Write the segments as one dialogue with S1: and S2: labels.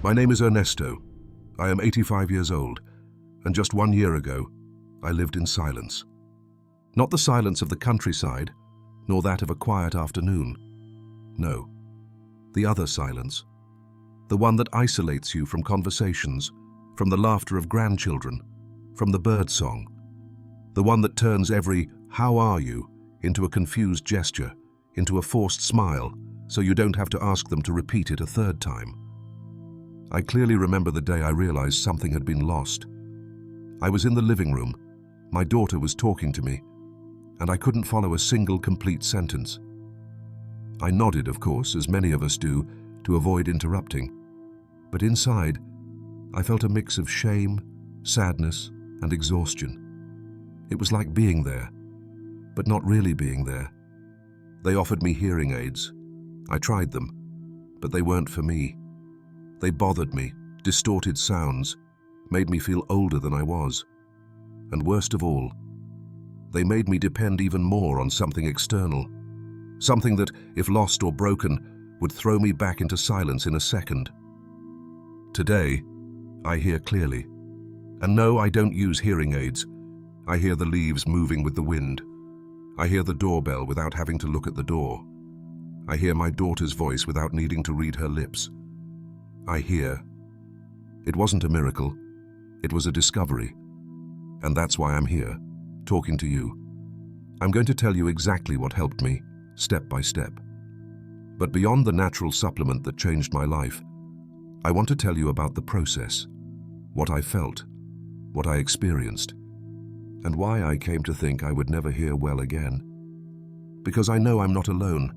S1: My name is Ernesto. I am 85 years old, and just 1 year ago, I lived in silence. Not the silence of the countryside, nor that of a quiet afternoon. No, the other silence. The one that isolates you from conversations, from the laughter of grandchildren, from the birdsong. The one that turns every "how are you" into a confused gesture, into a forced smile, so you don't have to ask them to repeat it a third time. I clearly remember the day I realized something had been lost. I was in the living room. My daughter was talking to me, and I couldn't follow a single complete sentence. I nodded, of course, as many of us do, to avoid interrupting. But inside, I felt a mix of shame, sadness, and exhaustion. It was like being there, but not really being there. They offered me hearing aids. I tried them, but they weren't for me. They bothered me, distorted sounds, made me feel older than I was. And worst of all, they made me depend even more on something external. Something that, if lost or broken, would throw me back into silence in a second. Today, I hear clearly. And no, I don't use hearing aids. I hear the leaves moving with the wind. I hear the doorbell without having to look at the door. I hear my daughter's voice without needing to read her lips. I hear. It wasn't a miracle. It was a discovery. And that's why I'm here, talking to you. I'm going to tell you exactly what helped me, step by step. But beyond the natural supplement that changed my life, I want to tell you about the process, what I felt, what I experienced, and why I came to think I would never hear well again. Because I know I'm not alone.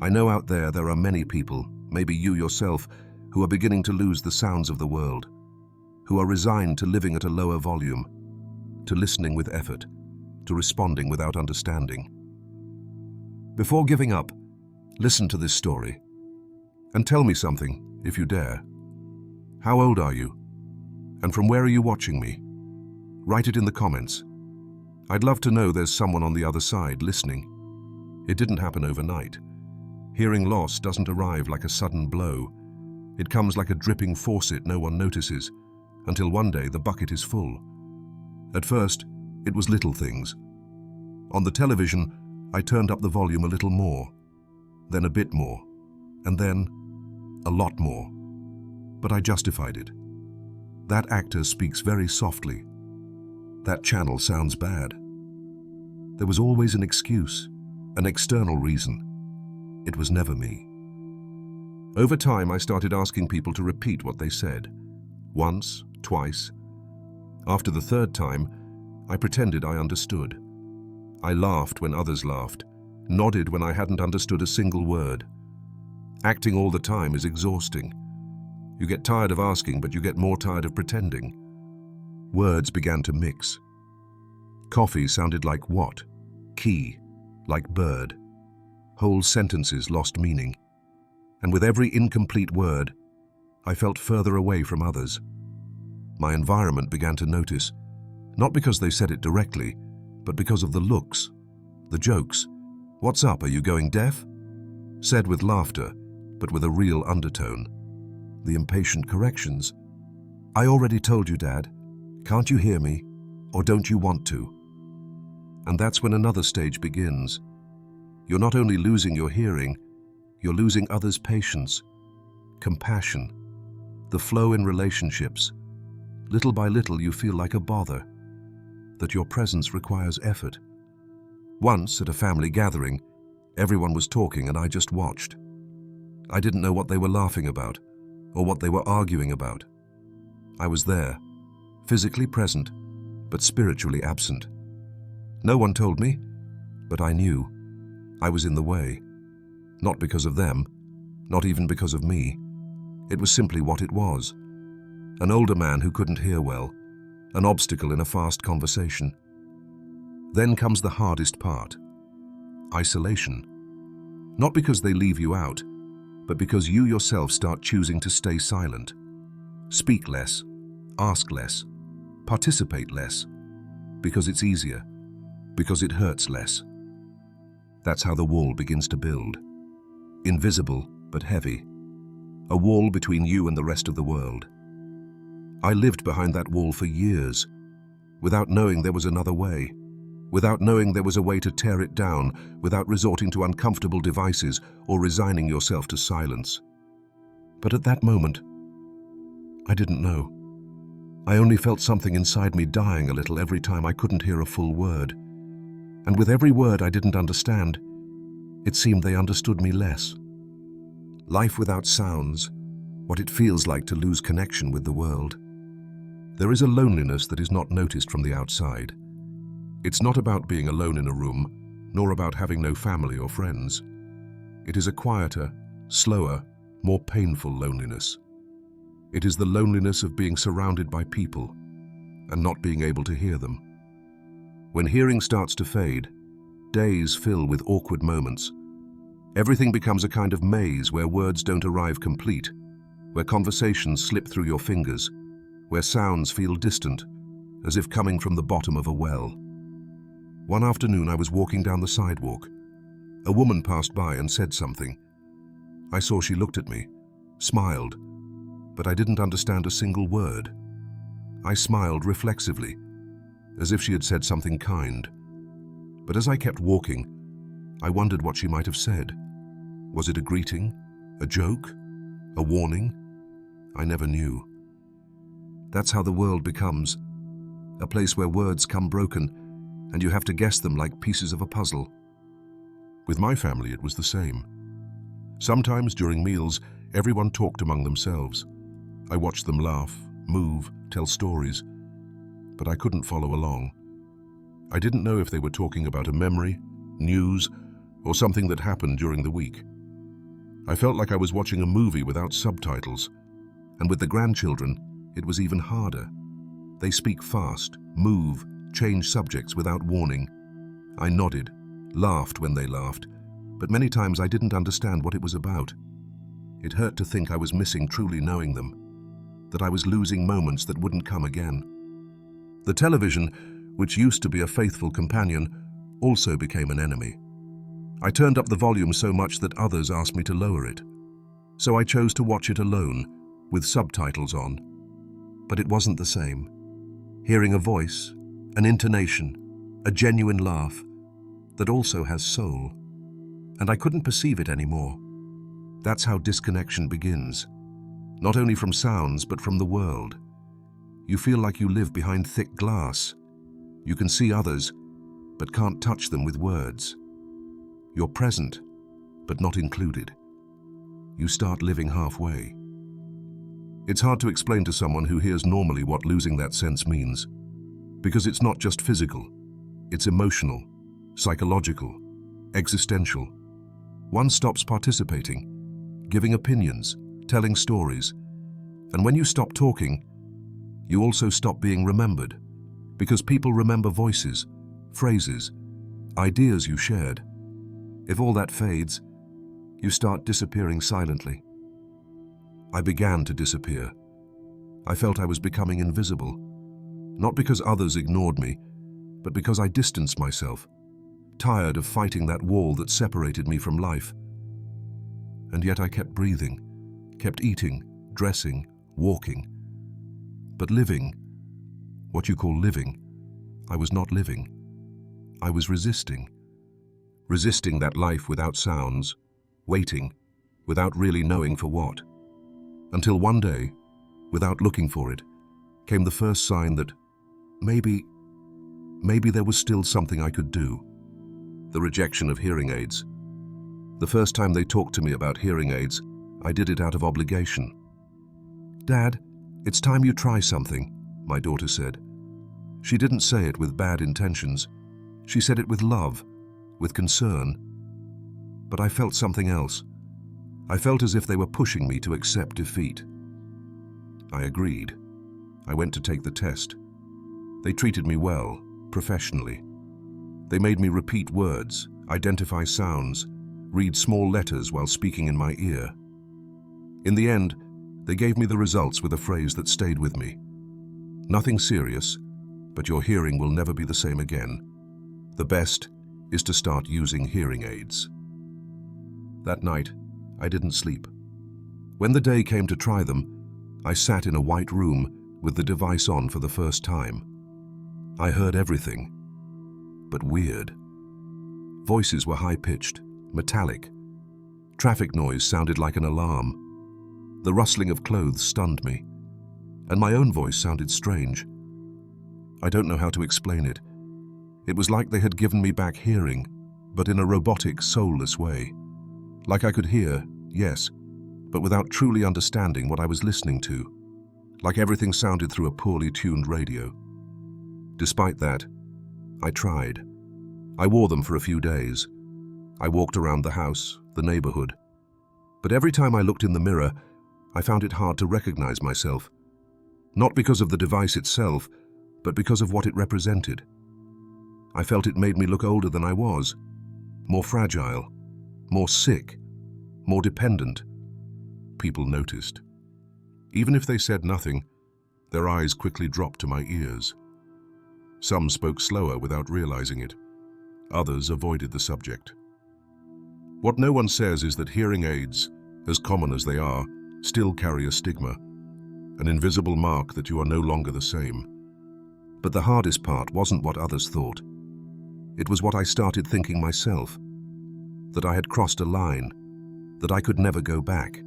S1: I know out there are many people, maybe you yourself, who are beginning to lose the sounds of the world, who are resigned to living at a lower volume, to listening with effort, to responding without understanding. Before giving up, listen to this story, and tell me something, if you dare. How old are you? And from where are you watching me? Write it in the comments. I'd love to know there's someone on the other side listening. It didn't happen overnight. Hearing loss doesn't arrive like a sudden blow. It comes like a dripping faucet no one notices, until one day the bucket is full. At first, it was little things. On the television, I turned up the volume a little more, then a bit more, and then a lot more. But I justified it. That actor speaks very softly. That channel sounds bad. There was always an excuse, an external reason. It was never me. Over time, I started asking people to repeat what they said. Once, twice. After the third time, I pretended I understood. I laughed when others laughed, nodded when I hadn't understood a single word. Acting all the time is exhausting. You get tired of asking, but you get more tired of pretending. Words began to mix. Coffee sounded like what? Key, like bird. Whole sentences lost meaning. And with every incomplete word, I felt further away from others. My environment began to notice, not because they said it directly, but because of the looks, the jokes. "What's up, are you going deaf?" Said with laughter, but with a real undertone. The impatient corrections. "I already told you, Dad. Can't you hear me? Or don't you want to?" And that's when another stage begins. You're not only losing your hearing, you're losing others' patience, compassion, the flow in relationships. Little by little, you feel like a bother, that your presence requires effort. Once, at a family gathering, everyone was talking and I just watched. I didn't know what they were laughing about, or what they were arguing about. I was there, physically present, but spiritually absent. No one told me, but I knew. I was in the way. Not because of them, not even because of me. It was simply what it was. An older man who couldn't hear well, an obstacle in a fast conversation. Then comes the hardest part. Isolation. Not because they leave you out, but because you yourself start choosing to stay silent. Speak less, ask less, participate less, because it's easier, because it hurts less. That's how the wall begins to build. Invisible, but heavy. a wall between you and the rest of the world. I lived behind that wall for years, without knowing there was another way, without knowing there was a way to tear it down, without resorting to uncomfortable devices or resigning yourself to silence. But at that moment, I didn't know. I only felt something inside me dying a little every time I couldn't hear a full word. And with every word I didn't understand, it seemed they understood me less. Life without sounds, what it feels like to lose connection with the world. There is a loneliness that is not noticed from the outside. It's not about being alone in a room, nor about having no family or friends. It is a quieter, slower, more painful loneliness. It is the loneliness of being surrounded by people and not being able to hear them. When hearing starts to fade, days fill with awkward moments. Everything becomes a kind of maze where words don't arrive complete, where conversations slip through your fingers, where sounds feel distant, as if coming from the bottom of a well. One afternoon I was walking down the sidewalk. A woman passed by and said something. I saw she looked at me, smiled, but I didn't understand a single word. I smiled reflexively, as if she had said something kind. But as I kept walking, I wondered what she might have said. Was it a greeting? A joke? A warning? I never knew. That's how the world becomes. A place where words come broken, and you have to guess them like pieces of a puzzle. With my family, it was the same. Sometimes during meals, everyone talked among themselves. I watched them laugh, move, tell stories, but I couldn't follow along. I didn't know if they were talking about a memory, news, or something that happened during the week. I felt like I was watching a movie without subtitles, and with the grandchildren, it was even harder. They speak fast, move, change subjects without warning. I nodded, laughed when they laughed, but many times I didn't understand what it was about. It hurt to think I was missing truly knowing them, that I was losing moments that wouldn't come again. The television, which used to be a faithful companion, also became an enemy. I turned up the volume so much that others asked me to lower it. So I chose to watch it alone, with subtitles on. But it wasn't the same. Hearing a voice, an intonation, a genuine laugh, that also has soul. And I couldn't perceive it anymore. That's how disconnection begins. Not only from sounds, but from the world. You feel like you live behind thick glass. You can see others, but can't touch them with words. You're present, but not included. You start living halfway. It's hard to explain to someone who hears normally what losing that sense means, because it's not just physical, it's emotional, psychological, existential. One stops participating, giving opinions, telling stories, and when you stop talking, you also stop being remembered, because people remember voices, phrases, ideas you shared. If all that fades, you start disappearing silently. I began to disappear. I felt I was becoming invisible, not because others ignored me, but because I distanced myself, tired of fighting that wall that separated me from life. And yet I kept breathing, kept eating, dressing, walking. But living, what you call living, I was not living. I was resisting. Resisting that life without sounds, waiting, without really knowing for what. Until one day, without looking for it, came the first sign that maybe there was still something I could do. The rejection of hearing aids. The first time they talked to me about hearing aids, I did it out of obligation. "Dad, it's time you try something," my daughter said. She didn't say it with bad intentions. She said it with love, with concern. But I felt something else. I felt as if they were pushing me to accept defeat. I agreed. I went to take the test. They treated me well, professionally. They made me repeat words, identify sounds, read small letters while speaking in my ear. In the end, they gave me the results with a phrase that stayed with me. "Nothing serious, but your hearing will never be the same again. The best is to start using hearing aids." That night, I didn't sleep. When the day came to try them, I sat in a white room with the device on for the first time. I heard everything, but weird. Voices were high-pitched, metallic. Traffic noise sounded like an alarm. The rustling of clothes stunned me, and my own voice sounded strange. I don't know how to explain it. It was like they had given me back hearing, but in a robotic, soulless way. Like I could hear, yes, but without truly understanding what I was listening to. Like everything sounded through a poorly tuned radio. Despite that, I tried. I wore them for a few days. I walked around the house, the neighborhood. But every time I looked in the mirror, I found it hard to recognize myself. Not because of the device itself, but because of what it represented. I felt it made me look older than I was, more fragile, more sick, more dependent. People noticed. Even if they said nothing, their eyes quickly dropped to my ears. Some spoke slower without realizing it. Others avoided the subject. What no one says is that hearing aids, as common as they are, still carry a stigma, an invisible mark that you are no longer the same. But the hardest part wasn't what others thought. It was what I started thinking myself, that I had crossed a line, that I could never go back,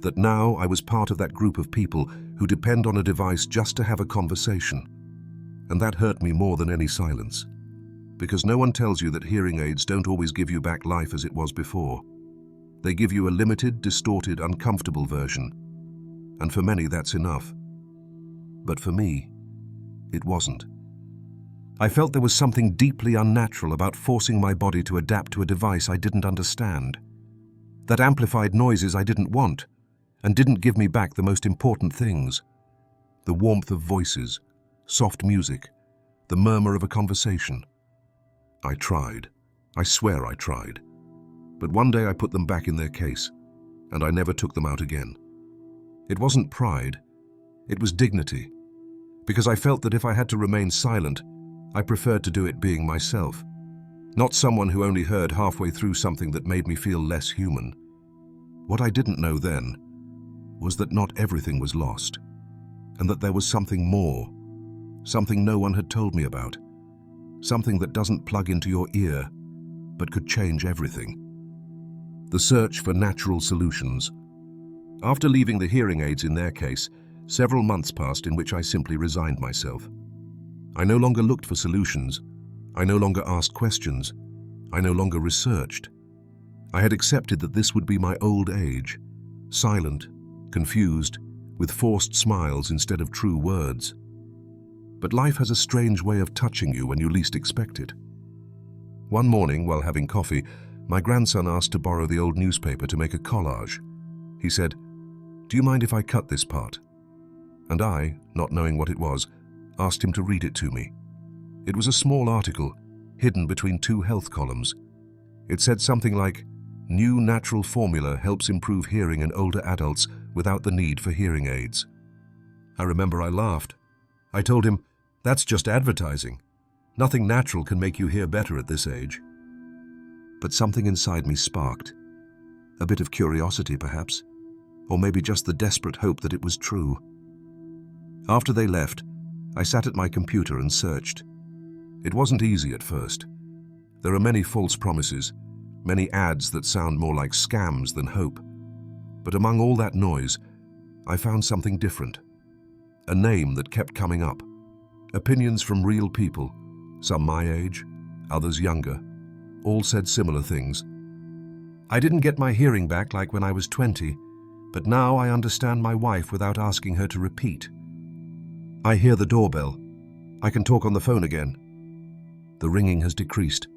S1: that now I was part of that group of people who depend on a device just to have a conversation. And that hurt me more than any silence, because no one tells you that hearing aids don't always give you back life as it was before. They give you a limited, distorted, uncomfortable version, and for many that's enough. But for me, it wasn't. I felt there was something deeply unnatural about forcing my body to adapt to a device I didn't understand, that amplified noises I didn't want, and didn't give me back the most important things: the warmth of voices, soft music, the murmur of a conversation. I tried. I swear I tried. But one day I put them back in their case, and I never took them out again. It wasn't pride, it was dignity, because I felt that if I had to remain silent, I preferred to do it being myself, not someone who only heard halfway through something that made me feel less human. What I didn't know then was that not everything was lost, and that there was something more, something no one had told me about, something that doesn't plug into your ear, but could change everything. The search for natural solutions. After leaving the hearing aids in their case, several months passed in which I simply resigned myself. I no longer looked for solutions. I no longer asked questions. I no longer researched. I had accepted that this would be my old age, silent, confused, with forced smiles instead of true words. But life has a strange way of touching you when you least expect it. One morning, while having coffee, my grandson asked to borrow the old newspaper to make a collage. He said, "Do you mind if I cut this part?" And I, not knowing what it was, asked him to read it to me. It was a small article, hidden between two health columns. It said something like, "New natural formula helps improve hearing in older adults without the need for hearing aids." I remember I laughed. I told him, "That's just advertising. Nothing natural can make you hear better at this age." But something inside me sparked. A bit of curiosity, perhaps, or maybe just the desperate hope that it was true. After they left, I sat at my computer and searched. It wasn't easy at first. There are many false promises, many ads that sound more like scams than hope. But among all that noise, I found something different. A name that kept coming up. Opinions from real people, some my age, others younger. All said similar things. "I didn't get my hearing back like when I was 20, but now I understand my wife without asking her to repeat. I hear the doorbell. I can talk on the phone again. The ringing has decreased.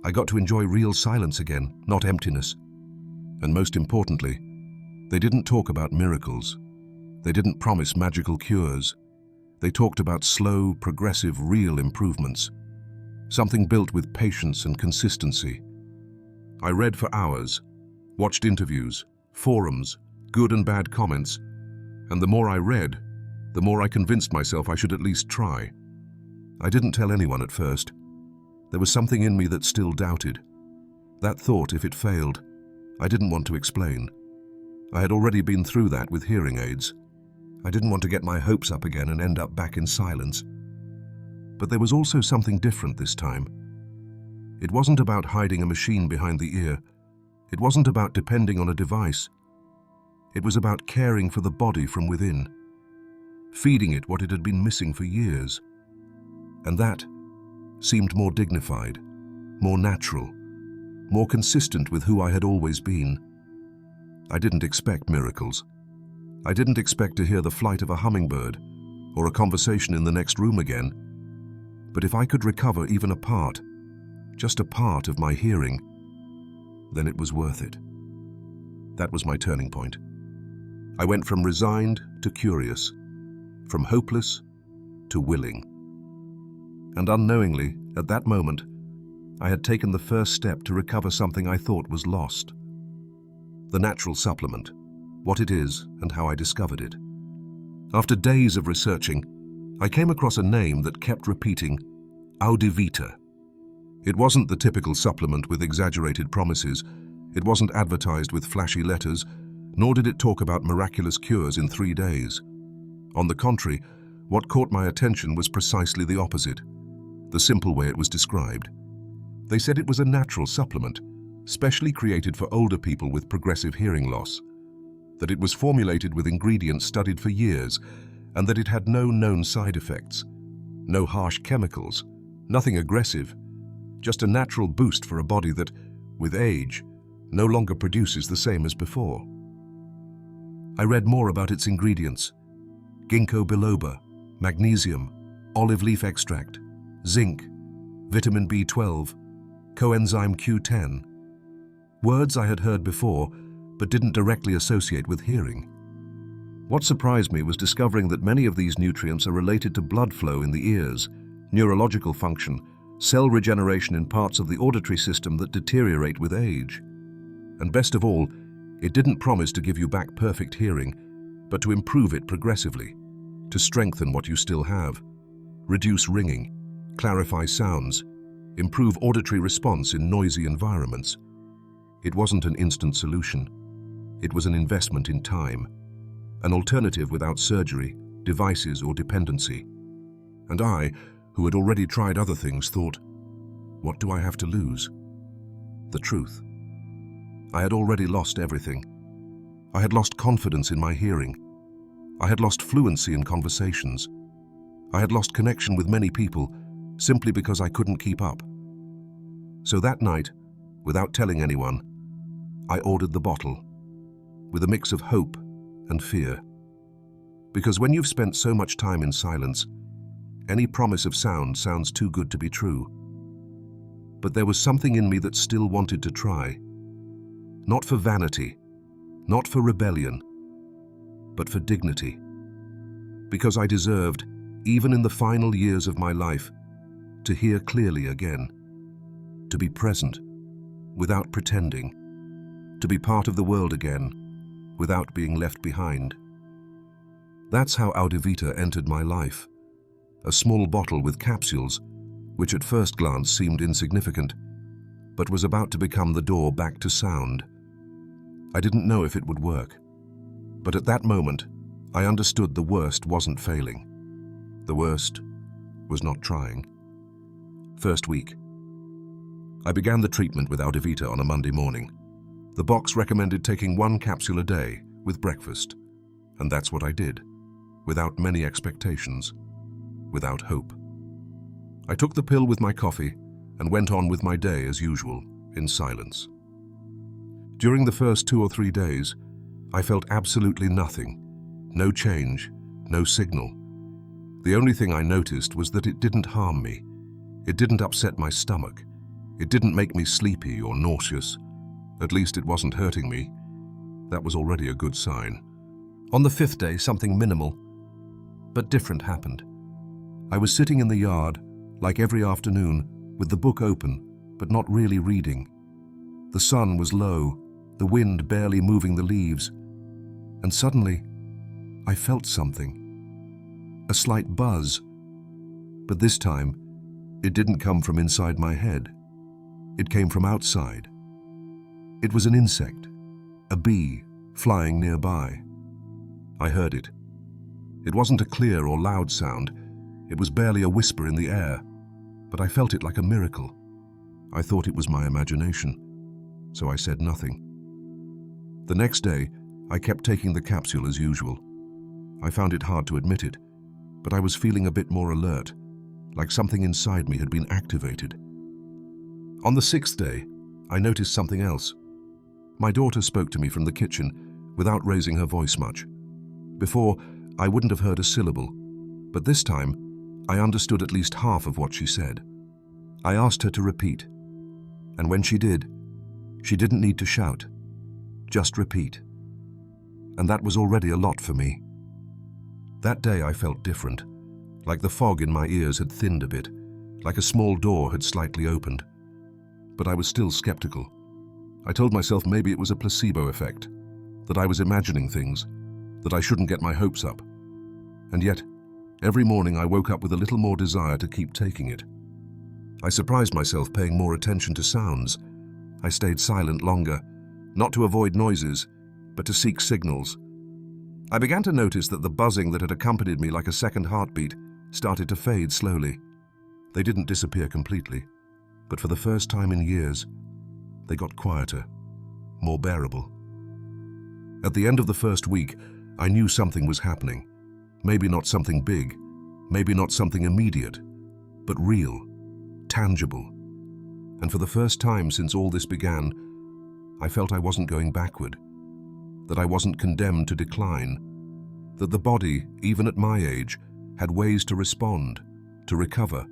S1: I got to enjoy real silence again, not emptiness." And most importantly, they didn't talk about miracles. They didn't promise magical cures. They talked about slow, progressive, real improvements. Something built with patience and consistency. I read for hours, watched interviews, forums, good and bad comments, and the more I read, the more I convinced myself I should at least try. I didn't tell anyone at first. There was something in me that still doubted. That thought, if it failed, I didn't want to explain. I had already been through that with hearing aids. I didn't want to get my hopes up again and end up back in silence. But there was also something different this time. It wasn't about hiding a machine behind the ear. It wasn't about depending on a device. It was about caring for the body from within, feeding it what it had been missing for years. And that seemed more dignified, more natural, more consistent with who I had always been. I didn't expect miracles. I didn't expect to hear the flight of a hummingbird or a conversation in the next room again. But if I could recover even a part, just a part of my hearing, then it was worth it. That was my turning point. I went from resigned to curious, from hopeless to willing. And unknowingly, at that moment, I had taken the first step to recover something I thought was lost. The natural supplement, what it is and how I discovered it. After days of researching, I came across a name that kept repeating, Audivita. It wasn't the typical supplement with exaggerated promises. It wasn't advertised with flashy letters, nor did it talk about miraculous cures in 3 days. On the contrary, what caught my attention was precisely the opposite, the simple way it was described. They said it was a natural supplement, specially created for older people with progressive hearing loss, that it was formulated with ingredients studied for years, and that it had no known side effects, no harsh chemicals, nothing aggressive, just a natural boost for a body that, with age, no longer produces the same as before. I read more about its ingredients: ginkgo biloba, magnesium, olive leaf extract, zinc, vitamin B12, coenzyme Q10. Words I had heard before, but didn't directly associate with hearing. What surprised me was discovering that many of these nutrients are related to blood flow in the ears, neurological function, cell regeneration in parts of the auditory system that deteriorate with age. And best of all, it didn't promise to give you back perfect hearing, but to improve it progressively, to strengthen what you still have, reduce ringing, clarify sounds, improve auditory response in noisy environments. It wasn't an instant solution. It was an investment in time, an alternative without surgery, devices, or dependency. And I, who had already tried other things, thought, what do I have to lose? The truth. I had already lost everything. I had lost confidence in my hearing. I had lost fluency in conversations. I had lost connection with many people simply because I couldn't keep up. So that night, without telling anyone, I ordered the bottle, with a mix of hope and fear. Because when you've spent so much time in silence, any promise of sound sounds too good to be true. But there was something in me that still wanted to try. Not for vanity, not for rebellion, but for dignity. Because I deserved, even in the final years of my life, to hear clearly again, to be present, without pretending, to be part of the world again, without being left behind. That's how Audivita entered my life. A small bottle with capsules, which at first glance seemed insignificant, but was about to become the door back to sound. I didn't know if it would work, but at that moment, I understood the worst wasn't failing. The worst was not trying. First week. I began the treatment with Audivita on a Monday morning. The box recommended taking 1 capsule a day with breakfast, and that's what I did, without many expectations, without hope. I took the pill with my coffee and went on with my day as usual, in silence. During the first 2 or 3 days, I felt absolutely nothing, no change, no signal. The only thing I noticed was that it didn't harm me. It didn't upset my stomach. It didn't make me sleepy or nauseous. At least it wasn't hurting me. That was already a good sign. On the 5th day, something minimal, but different happened. I was sitting in the yard, like every afternoon, with the book open, but not really reading. The sun was low, the wind barely moving the leaves, and suddenly, I felt something. A slight buzz, but this time, it didn't come from inside my head. It came from outside. It was an insect, a bee, flying nearby. I heard it. It wasn't a clear or loud sound. It was barely a whisper in the air, but I felt it like a miracle. I thought it was my imagination, so I said nothing. The next day, I kept taking the capsule as usual. I found it hard to admit it, but I was feeling a bit more alert, like something inside me had been activated. On the 6th day, I noticed something else. My daughter spoke to me from the kitchen without raising her voice much. Before, I wouldn't have heard a syllable, but this time, I understood at least half of what she said. I asked her to repeat, and when she did, she didn't need to shout, just repeat. And that was already a lot for me. That day I felt different, like the fog in my ears had thinned a bit, like a small door had slightly opened. But I was still skeptical. I told myself maybe it was a placebo effect, that I was imagining things, that I shouldn't get my hopes up. And yet, every morning I woke up with a little more desire to keep taking it. I surprised myself paying more attention to sounds. I stayed silent longer, not to avoid noises, but to seek signals. I began to notice that the buzzing that had accompanied me like a second heartbeat started to fade slowly. They didn't disappear completely, but for the first time in years, they got quieter, more bearable. At the end of the first week, I knew something was happening. Maybe not something big, maybe not something immediate, but real, tangible. And for the first time since all this began, I felt I wasn't going backward, that I wasn't condemned to decline, that the body, even at my age, had ways to respond, to recover,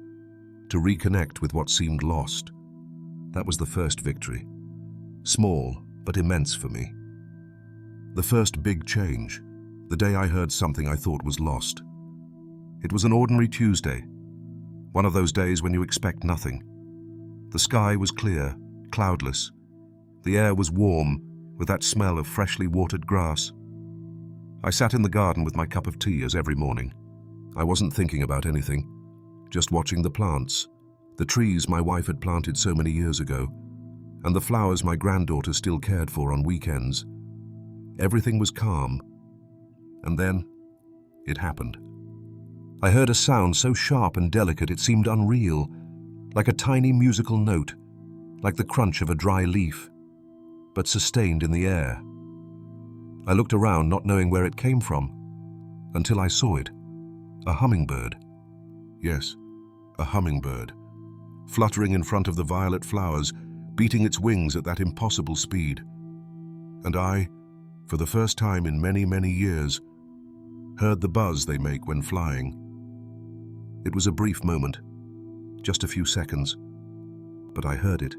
S1: to reconnect with what seemed lost. That was the first victory. Small, but immense for me. The first big change, the day I heard something I thought was lost. It was an ordinary Tuesday, one of those days when you expect nothing. The sky was clear, cloudless. The air was warm, with that smell of freshly watered grass. I sat in the garden with my cup of tea as every morning. I wasn't thinking about anything, just watching the plants, the trees my wife had planted so many years ago, and the flowers my granddaughter still cared for on weekends. Everything was calm. And then, it happened. I heard a sound so sharp and delicate it seemed unreal, like a tiny musical note, like the crunch of a dry leaf, but sustained in the air. I looked around, not knowing where it came from, until I saw it. A hummingbird. Yes, a hummingbird, fluttering in front of the violet flowers, beating its wings at that impossible speed. And I, for the first time in many, many years, heard the buzz they make when flying. It was a brief moment, just a few seconds, but I heard it.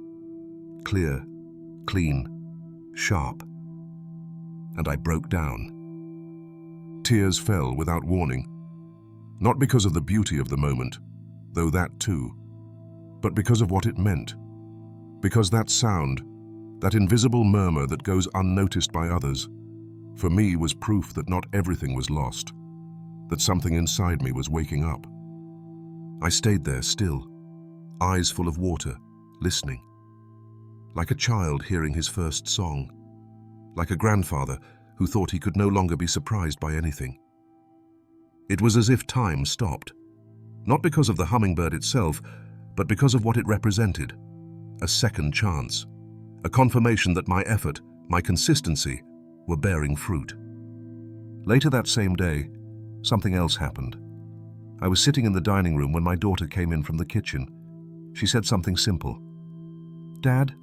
S1: Clear, clean, sharp. And I broke down. Tears fell without warning, not because of the beauty of the moment, though that too, but because of what it meant. Because that sound, that invisible murmur that goes unnoticed by others, for me was proof that not everything was lost, that something inside me was waking up. I stayed there still, eyes full of water, listening. Like a child hearing his first song. Like a grandfather who thought he could no longer be surprised by anything. It was as if time stopped, not because of the hummingbird itself, but because of what it represented. A second chance, a confirmation that my effort, my consistency, were bearing fruit. Later that same day, something else happened. I was sitting in the dining room when my daughter came in from the kitchen. She said something simple. "Dad,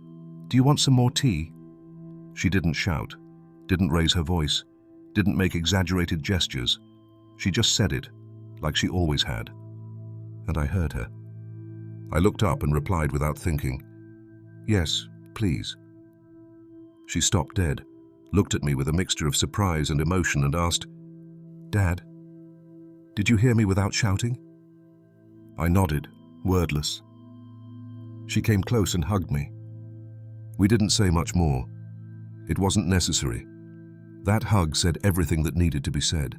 S1: do you want some more tea?" She didn't shout, didn't raise her voice, didn't make exaggerated gestures. She just said it, like she always had. And I heard her. I looked up and replied without thinking, "Yes, please." She stopped dead, looked at me with a mixture of surprise and emotion and asked, "Dad, did you hear me without shouting?" I nodded, wordless. She came close and hugged me. We didn't say much more. It wasn't necessary. That hug said everything that needed to be said.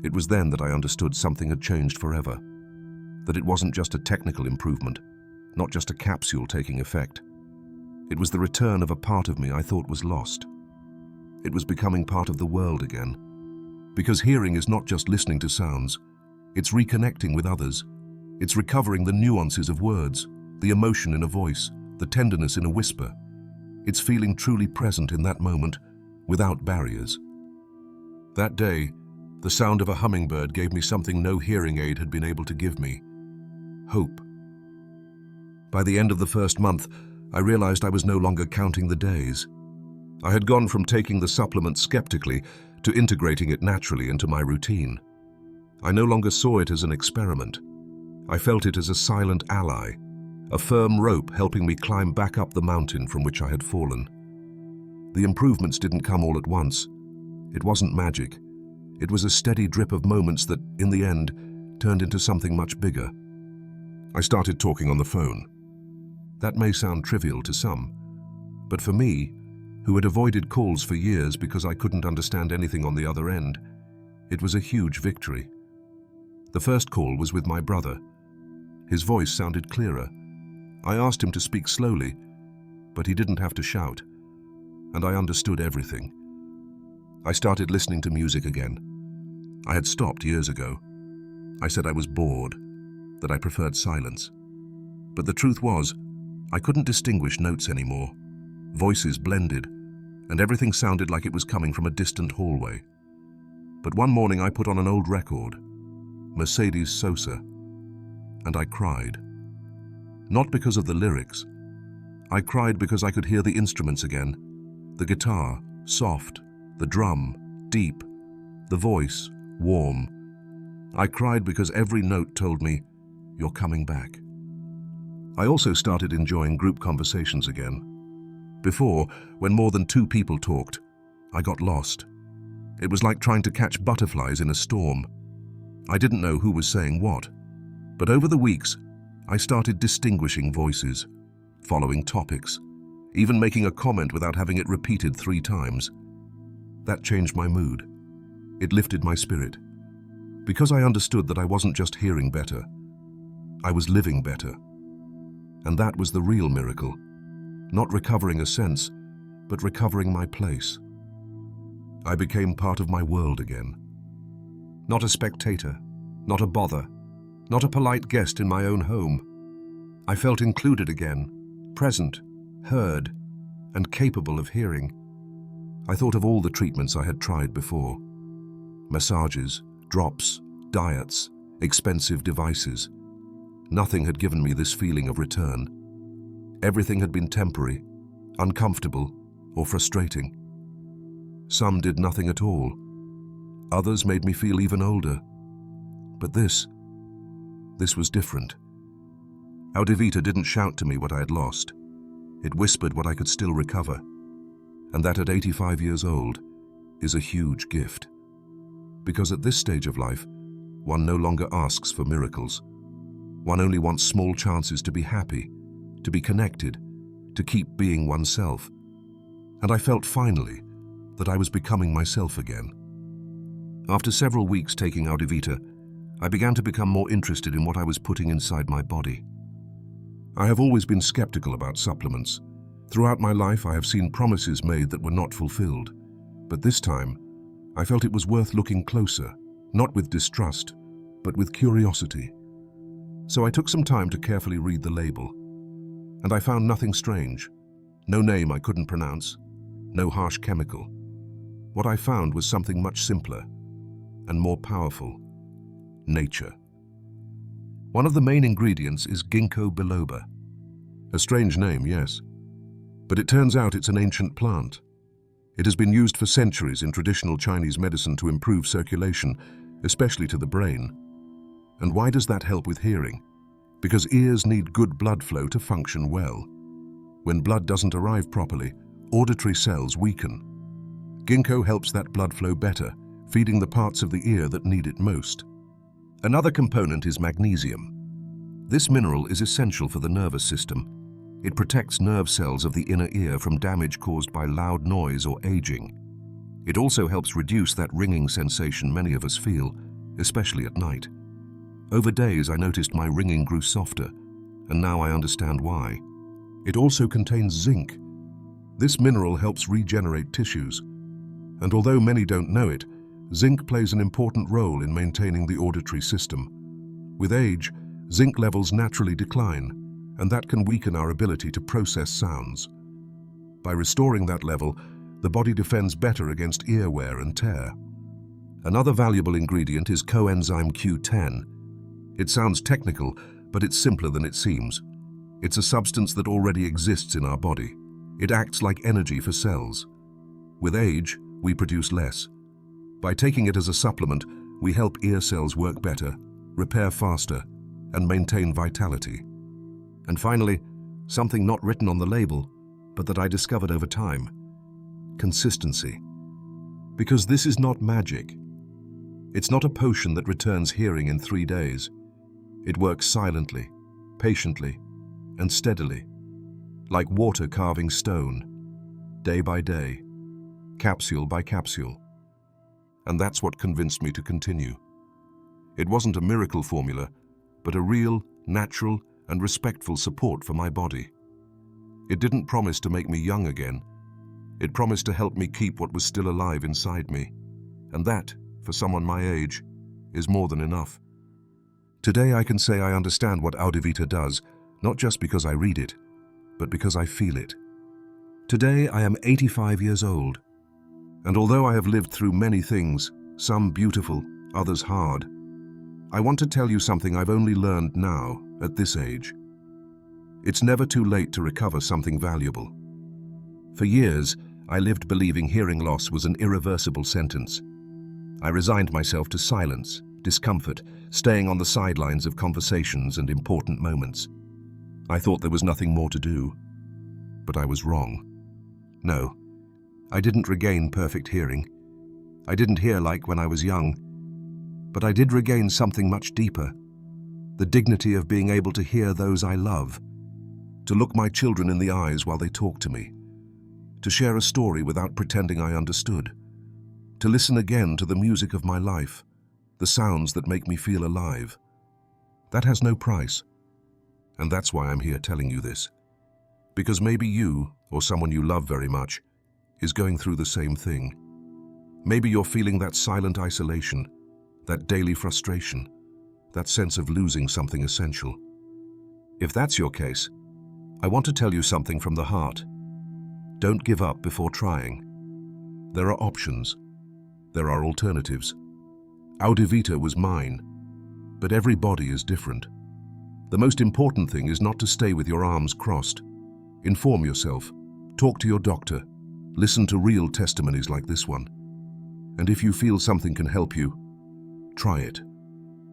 S1: It was then that I understood something had changed forever. That it wasn't just a technical improvement, not just a capsule taking effect. It was the return of a part of me I thought was lost. It was becoming part of the world again. Because hearing is not just listening to sounds, it's reconnecting with others. It's recovering the nuances of words, the emotion in a voice, the tenderness in a whisper. It's feeling truly present in that moment, without barriers. That day, the sound of a hummingbird gave me something no hearing aid had been able to give me: hope. By the end of the first month, I realized I was no longer counting the days. I had gone from taking the supplement skeptically to integrating it naturally into my routine. I no longer saw it as an experiment. I felt it as a silent ally, a firm rope helping me climb back up the mountain from which I had fallen. The improvements didn't come all at once. It wasn't magic. It was a steady drip of moments that, in the end, turned into something much bigger. I started talking on the phone. That may sound trivial to some, but for me, who had avoided calls for years because I couldn't understand anything on the other end, it was a huge victory. The first call was with my brother. His voice sounded clearer. I asked him to speak slowly, but he didn't have to shout, and I understood everything. I started listening to music again. I had stopped years ago. I said I was bored, that I preferred silence. But the truth was, I couldn't distinguish notes anymore. Voices blended, and everything sounded like it was coming from a distant hallway. But one morning I put on an old record, Mercedes Sosa, and I cried. Not because of the lyrics. I cried because I could hear the instruments again. The guitar, soft, the drum, deep, the voice, warm. I cried because every note told me, "You're coming back." I also started enjoying group conversations again. Before, when more than 2 people talked, I got lost. It was like trying to catch butterflies in a storm. I didn't know who was saying what. But over the weeks, I started distinguishing voices, following topics, even making a comment without having it repeated 3 times. That changed my mood. It lifted my spirit. Because I understood that I wasn't just hearing better, I was living better. And that was the real miracle. Not recovering a sense, but recovering my place. I became part of my world again. Not a spectator, not a bother, not a polite guest in my own home. I felt included again, present, heard, and capable of hearing. I thought of all the treatments I had tried before. Massages, drops, diets, expensive devices. Nothing had given me this feeling of return. Everything had been temporary, uncomfortable, or frustrating. Some did nothing at all. Others made me feel even older. But this was different. Audivita didn't shout to me what I had lost. It whispered what I could still recover. And that at 85 years old is a huge gift. Because at this stage of life, one no longer asks for miracles. One only wants small chances to be happy, to be connected, to keep being oneself. And I felt finally that I was becoming myself again. After several weeks taking Audivita, I began to become more interested in what I was putting inside my body. I have always been skeptical about supplements. Throughout my life, I have seen promises made that were not fulfilled. But this time, I felt it was worth looking closer, not with distrust, but with curiosity. So I took some time to carefully read the label. And I found nothing strange. No name I couldn't pronounce, no harsh chemical. What I found was something much simpler and more powerful: nature. One of the main ingredients is ginkgo biloba. A strange name, yes. But it turns out it's an ancient plant. It has been used for centuries in traditional Chinese medicine to improve circulation, especially to the brain. And why does that help with hearing? Because ears need good blood flow to function well. When blood doesn't arrive properly, auditory cells weaken. Ginkgo helps that blood flow better, feeding the parts of the ear that need it most. Another component is magnesium. This mineral is essential for the nervous system. It protects nerve cells of the inner ear from damage caused by loud noise or aging. It also helps reduce that ringing sensation many of us feel, especially at night. Over days, I noticed my ringing grew softer, and now I understand why. It also contains zinc. This mineral helps regenerate tissues. And although many don't know it, zinc plays an important role in maintaining the auditory system. With age, zinc levels naturally decline, and that can weaken our ability to process sounds. By restoring that level, the body defends better against ear wear and tear. Another valuable ingredient is coenzyme Q10. It sounds technical, but it's simpler than it seems. It's a substance that already exists in our body. It acts like energy for cells. With age, we produce less. By taking it as a supplement, we help ear cells work better, repair faster, and maintain vitality. And finally, something not written on the label, but that I discovered over time: consistency. Because this is not magic. It's not a potion that returns hearing in 3 days. It works silently, patiently, and steadily, like water carving stone, day by day, capsule by capsule. And that's what convinced me to continue. It wasn't a miracle formula, but a real, natural, and respectful support for my body. It didn't promise to make me young again. It promised to help me keep what was still alive inside me. And that, for someone my age, is more than enough. Today I can say I understand what Audivita does, not just because I read it, but because I feel it. Today I am 85 years old, and although I have lived through many things, some beautiful, others hard, I want to tell you something I've only learned now, at this age. It's never too late to recover something valuable. For years, I lived believing hearing loss was an irreversible sentence. I resigned myself to silence, discomfort, staying on the sidelines of conversations and important moments. I thought there was nothing more to do. But I was wrong. No, I didn't regain perfect hearing. I didn't hear like when I was young. But I did regain something much deeper. The dignity of being able to hear those I love. To look my children in the eyes while they talk to me. To share a story without pretending I understood. To listen again to the music of my life. The sounds that make me feel alive. That has no price. And that's why I'm here telling you this. Because maybe you, or someone you love very much, is going through the same thing. Maybe you're feeling that silent isolation, that daily frustration, that sense of losing something essential. If that's your case, I want to tell you something from the heart. Don't give up before trying. There are options. There are alternatives. Audivita was mine, but every body is different. The most important thing is not to stay with your arms crossed. Inform yourself, talk to your doctor, listen to real testimonies like this one. And if you feel something can help you, try it.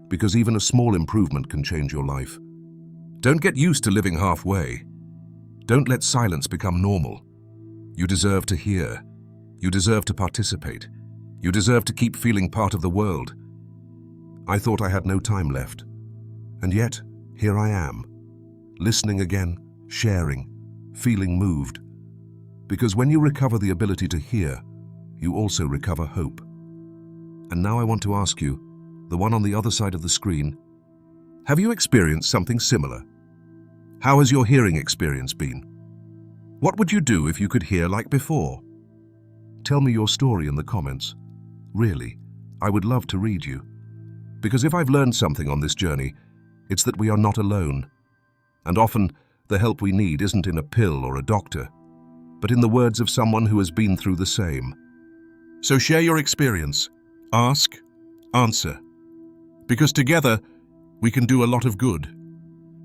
S1: Because even a small improvement can change your life. Don't get used to living halfway. Don't let silence become normal. You deserve to hear. You deserve to participate. You deserve to keep feeling part of the world. I thought I had no time left. And yet, here I am, listening again, sharing, feeling moved. Because when you recover the ability to hear, you also recover hope. And now I want to ask you, the one on the other side of the screen, have you experienced something similar? How has your hearing experience been? What would you do if you could hear like before? Tell me your story in the comments. Really, I would love to read you. Because if I've learned something on this journey, it's that we are not alone. And often, the help we need isn't in a pill or a doctor, but in the words of someone who has been through the same. So share your experience. Ask, answer. Because together, we can do a lot of good.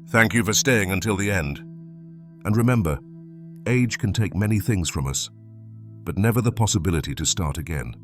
S1: Thank you for staying until the end. And remember, age can take many things from us, but never the possibility to start again.